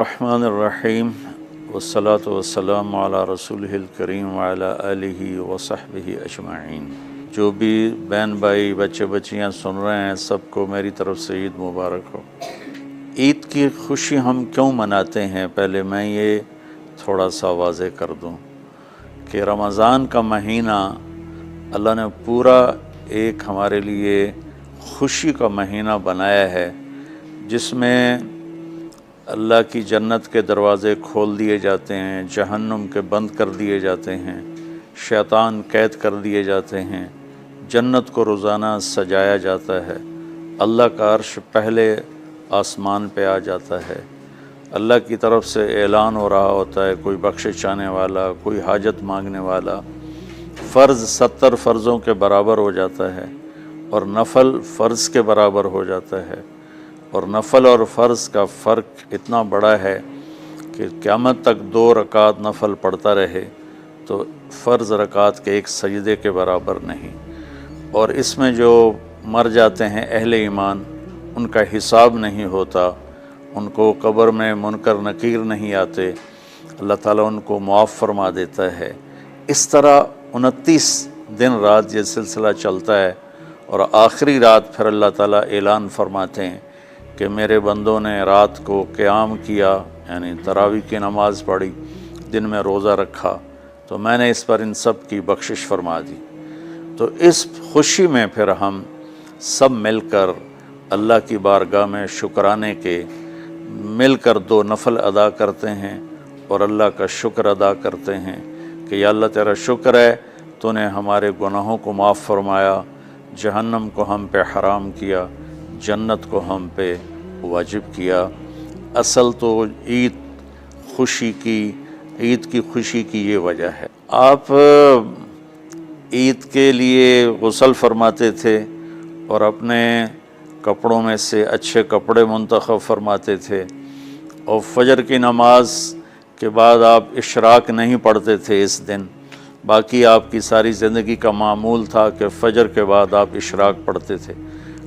الرحمن الرحیم والصلاة والسلام علی رسولہ الکریم وعلی آلہ وصحبہ اجمعین۔ جو بھی بہن بھائی بچے بچیاں سن رہے ہیں سب کو میری طرف سے عید مبارک ہو۔ عید کی خوشی ہم کیوں مناتے ہیں، پہلے میں یہ تھوڑا سا واضح کر دوں کہ رمضان کا مہینہ اللہ نے پورا ایک ہمارے لیے خوشی کا مہینہ بنایا ہے، جس میں اللہ کی جنت کے دروازے کھول دیے جاتے ہیں، جہنم کے بند کر دیے جاتے ہیں، شیطان قید کر دیے جاتے ہیں، جنت کو روزانہ سجایا جاتا ہے، اللہ کا عرش پہلے آسمان پہ آ جاتا ہے، اللہ کی طرف سے اعلان ہو رہا ہوتا ہے، کوئی بخشش چاہنے والا، کوئی حاجت مانگنے والا، فرض 70 فرضوں کے برابر ہو جاتا ہے اور نفل فرض کے برابر ہو جاتا ہے، اور نفل اور فرض کا فرق اتنا بڑا ہے کہ قیامت تک 2 رکعت نفل پڑھتا رہے تو فرض رکعت کے ایک سجدے کے برابر نہیں، اور اس میں جو مر جاتے ہیں اہل ایمان ان کا حساب نہیں ہوتا، ان کو قبر میں منکر نکیر نہیں آتے، اللہ تعالیٰ ان کو معاف فرما دیتا ہے۔ اس طرح 29 دن رات یہ سلسلہ چلتا ہے، اور آخری رات پھر اللہ تعالیٰ اعلان فرماتے ہیں کہ میرے بندوں نے رات کو قیام کیا، یعنی تراویح کی نماز پڑھی، دن میں روزہ رکھا، تو میں نے اس پر ان سب کی بخشش فرما دی۔ تو اس خوشی میں پھر ہم سب مل کر اللہ کی بارگاہ میں شکرانے کے مل کر 2 نفل ادا کرتے ہیں اور اللہ کا شکر ادا کرتے ہیں کہ یا اللہ تیرا شکر ہے تو نے ہمارے گناہوں کو معاف فرمایا، جہنم کو ہم پہ حرام کیا، جنت کو ہم پہ واجب کیا۔ اصل تو عید کی خوشی کی یہ وجہ ہے۔ آپ عید کے لیے غسل فرماتے تھے اور اپنے کپڑوں میں سے اچھے کپڑے منتخب فرماتے تھے، اور فجر کی نماز کے بعد آپ اشراق نہیں پڑھتے تھے اس دن، باقی آپ کی ساری زندگی کا معمول تھا کہ فجر کے بعد آپ اشراق پڑھتے تھے،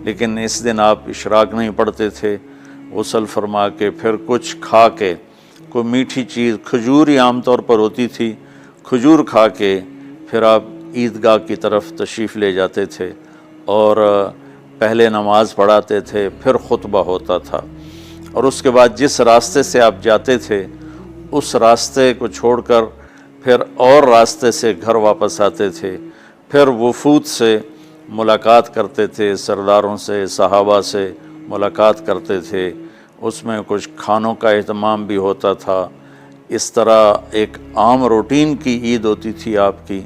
لیکن اس دن آپ اشراق نہیں پڑھتے تھے، غسل فرما کے پھر کچھ کھا کے، کوئی میٹھی چیز، کھجور ہی عام طور پر ہوتی تھی، کھجور کھا کے پھر آپ عیدگاہ کی طرف تشریف لے جاتے تھے اور پہلے نماز پڑھاتے تھے، پھر خطبہ ہوتا تھا، اور اس کے بعد جس راستے سے آپ جاتے تھے اس راستے کو چھوڑ کر پھر اور راستے سے گھر واپس آتے تھے، پھر وفود سے ملاقات کرتے تھے، سرداروں سے، صحابہ سے ملاقات کرتے تھے، اس میں کچھ کھانوں کا اہتمام بھی ہوتا تھا۔ اس طرح ایک عام روٹین کی عید ہوتی تھی آپ کی،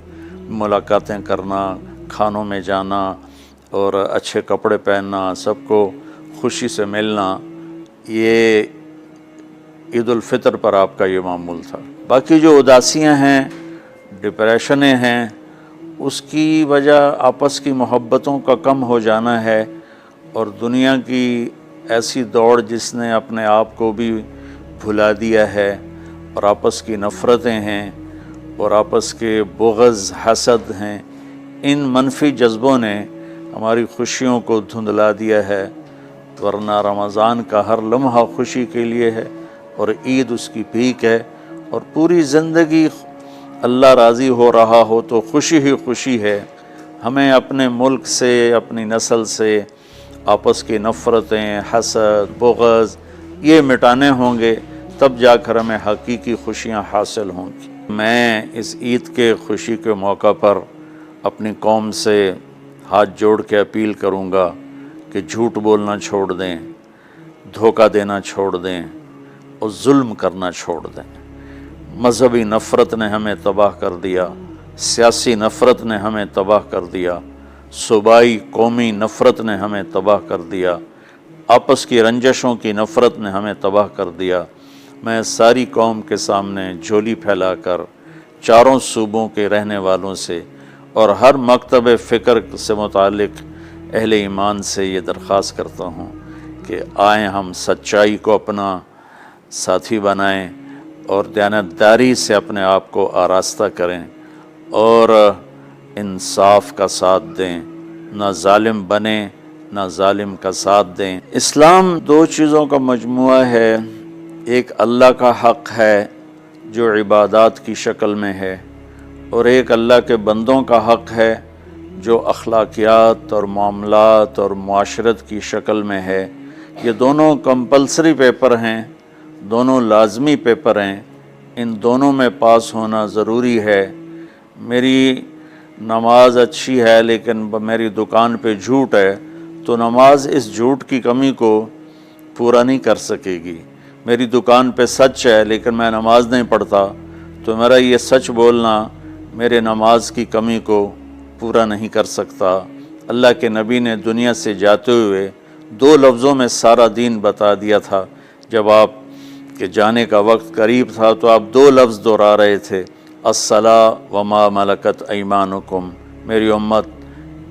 ملاقاتیں کرنا، کھانوں میں جانا اور اچھے کپڑے پہننا، سب کو خوشی سے ملنا، یہ عید الفطر پر آپ کا یہ معمول تھا۔ باقی جو اداسیاں ہیں، ڈپریشنیں ہیں، اس کی وجہ آپس کی محبتوں کا کم ہو جانا ہے، اور دنیا کی ایسی دوڑ جس نے اپنے آپ کو بھی بھلا دیا ہے، اور آپس کی نفرتیں ہیں اور آپس کے بغض، حسد ہیں، ان منفی جذبوں نے ہماری خوشیوں کو دھندلا دیا ہے، ورنہ رمضان کا ہر لمحہ خوشی کے لیے ہے، اور عید اس کی پیک ہے، اور پوری زندگی اللہ راضی ہو رہا ہو تو خوشی ہی خوشی ہے۔ ہمیں اپنے ملک سے، اپنی نسل سے آپس کی نفرتیں، حسد، بغض یہ مٹانے ہوں گے، تب جا کر ہمیں حقیقی خوشیاں حاصل ہوں گی۔ میں اس عید کے خوشی کے موقع پر اپنی قوم سے ہاتھ جوڑ کے اپیل کروں گا کہ جھوٹ بولنا چھوڑ دیں، دھوکہ دینا چھوڑ دیں اور ظلم کرنا چھوڑ دیں۔ مذہبی نفرت نے ہمیں تباہ کر دیا، سیاسی نفرت نے ہمیں تباہ کر دیا، صوبائی قومی نفرت نے ہمیں تباہ کر دیا، آپس کی رنجشوں کی نفرت نے ہمیں تباہ کر دیا۔ میں ساری قوم کے سامنے جھولی پھیلا کر چاروں صوبوں کے رہنے والوں سے اور ہر مکتب فکر سے متعلق اہل ایمان سے یہ درخواست کرتا ہوں کہ آئیں ہم سچائی کو اپنا ساتھی بنائیں اور دیانتداری سے اپنے آپ کو آراستہ کریں اور انصاف کا ساتھ دیں، نہ ظالم بنیں نہ ظالم کا ساتھ دیں۔ اسلام 2 چیزوں کا مجموعہ ہے، ایک اللہ کا حق ہے جو عبادات کی شکل میں ہے، اور ایک اللہ کے بندوں کا حق ہے جو اخلاقیات اور معاملات اور معاشرت کی شکل میں ہے۔ یہ دونوں کمپلسری پیپر ہیں، دونوں لازمی پیپر ہیں، ان دونوں میں پاس ہونا ضروری ہے۔ میری نماز اچھی ہے لیکن میری دکان پہ جھوٹ ہے تو نماز اس جھوٹ کی کمی کو پورا نہیں کر سکے گی۔ میری دکان پہ سچ ہے لیکن میں نماز نہیں پڑھتا تو میرا یہ سچ بولنا میرے نماز کی کمی کو پورا نہیں کر سکتا۔ اللہ کے نبی نے دنیا سے جاتے ہوئے 2 لفظوں میں سارا دین بتا دیا تھا۔ جب آپ کے جانے کا وقت قریب تھا تو آپ 2 لفظ دہرا رہے تھے، الصلاۃ وما ملکت ایمانکم، میری امت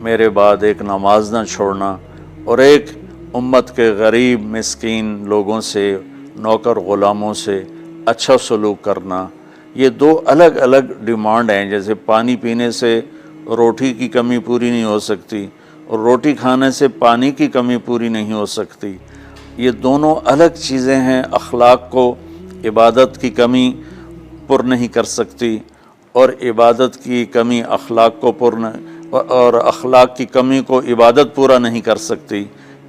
میرے بعد ایک نماز نہ چھوڑنا، اور ایک امت کے غریب مسکین لوگوں سے، نوکر غلاموں سے اچھا سلوک کرنا۔ یہ 2 الگ الگ ڈیمانڈ ہیں۔ جیسے پانی پینے سے روٹی کی کمی پوری نہیں ہو سکتی اور روٹی کھانے سے پانی کی کمی پوری نہیں ہو سکتی، یہ دونوں الگ چیزیں ہیں۔ اخلاق کو عبادت کی کمی پر نہیں کر سکتی، اور عبادت کی کمی اخلاق کو اور اخلاق کی کمی کو عبادت پورا نہیں کر سکتی۔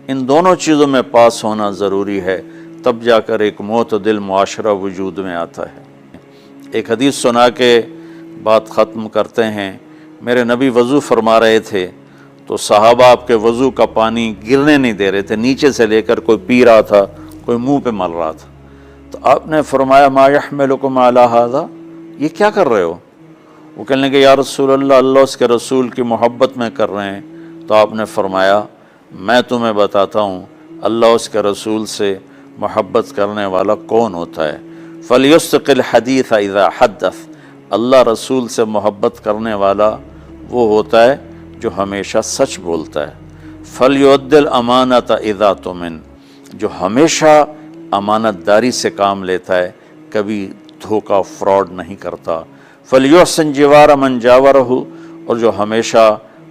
ان دونوں چیزوں میں پاس ہونا ضروری ہے، تب جا کر ایک معتدل معاشرہ وجود میں آتا ہے۔ ایک حدیث سنا کے بات ختم کرتے ہیں۔ میرے نبی وضو فرما رہے تھے تو صحابہ آپ کے وضو کا پانی گرنے نہیں دے رہے تھے، نیچے سے لے کر کوئی پی رہا تھا، کوئی منہ پہ مل رہا تھا۔ تو آپ نے فرمایا ما یحملکم علی ھذا، یہ کیا کر رہے ہو؟ وہ کہنے لگے یا رسول اللہ، اللہ اس کے رسول کی محبت میں کر رہے ہیں۔ تو آپ نے فرمایا میں تمہیں بتاتا ہوں اللہ اس کے رسول سے محبت کرنے والا کون ہوتا ہے۔ فَلْيُسْتِقِ الْحَدِيثَ اِذَا حَدَّثَ، اللہ رسول سے محبت کرنے والا وہ ہوتا ہے جو ہمیشہ سچ بولتا ہے۔ فَلْيُؤَدِّ الْأَمَانَةَ اِذَا تُؤْمِنَ، جو ہمیشہ امانت داری سے کام لیتا ہے، کبھی دھوکہ فراڈ نہیں کرتا۔ فَلْيُحْسِنْ جِوَارَ مَنْ جَاوَرَهُ، اور جو ہمیشہ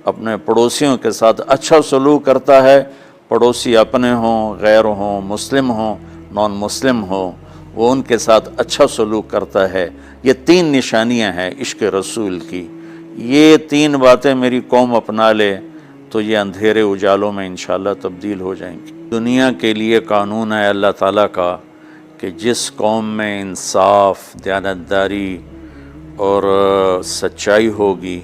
اپنے پڑوسیوں کے ساتھ اچھا سلوک کرتا ہے، پڑوسی اپنے ہوں، غیر ہوں، مسلم ہوں، نان مسلم ہوں، وہ ان کے ساتھ اچھا سلوک کرتا ہے۔ یہ 3 نشانیاں ہیں عشق رسول کی۔ یہ 3 باتیں میری قوم اپنا لے تو یہ اندھیرے اجالوں میں انشاءاللہ تبدیل ہو جائیں گی۔ دنیا کے لیے قانون ہے اللہ تعالیٰ کا کہ جس قوم میں انصاف، دیانتداری اور سچائی ہوگی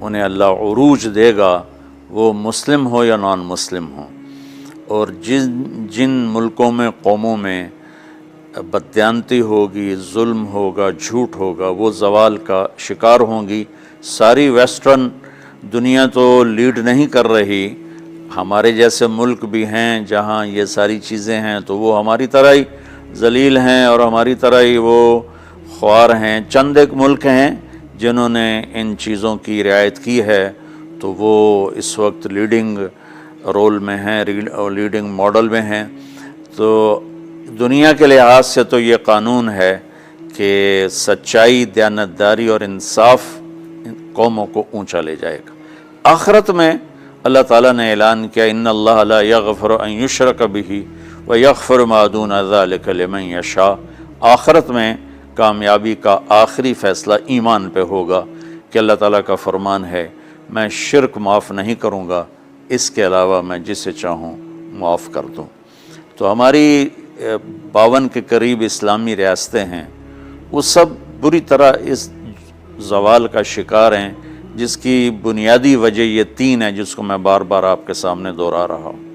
انہیں اللہ عروج دے گا، وہ مسلم ہو یا نان مسلم ہو۔ اور جن ملکوں میں، قوموں میں بددیانتی ہوگی، ظلم ہوگا، جھوٹ ہوگا، وہ زوال کا شکار ہوں گی۔ ساری ویسٹرن دنیا تو لیڈ نہیں کر رہی، ہمارے جیسے ملک بھی ہیں جہاں یہ ساری چیزیں ہیں تو وہ ہماری طرح ہی ذلیل ہیں اور ہماری طرح ہی وہ خوار ہیں۔ چند ایک ملک ہیں جنہوں نے ان چیزوں کی رعایت کی ہے تو وہ اس وقت لیڈنگ رول میں ہیں، لیڈنگ ماڈل میں ہیں۔ تو دنیا کے لحاظ سے تو یہ قانون ہے کہ سچائی، دیانتداری اور انصاف قوموں کو اونچا لے جائے گا۔ آخرت میں اللہ تعالیٰ نے اعلان کیا ان اللہ لا یغفر ان یشرک بہ ویغفر ما دون ذلک لمن یشاء۔ آخرت میں کامیابی کا آخری فیصلہ ایمان پہ ہوگا کہ اللہ تعالیٰ کا فرمان ہے میں شرک معاف نہیں کروں گا، اس کے علاوہ میں جسے چاہوں معاف کر دوں۔ تو ہماری 52 کے قریب اسلامی ریاستیں ہیں، وہ سب بری طرح اس زوال کا شکار ہیں، جس کی بنیادی وجہ یہ 3 ہے جس کو میں بار بار آپ کے سامنے دہرا رہا ہوں۔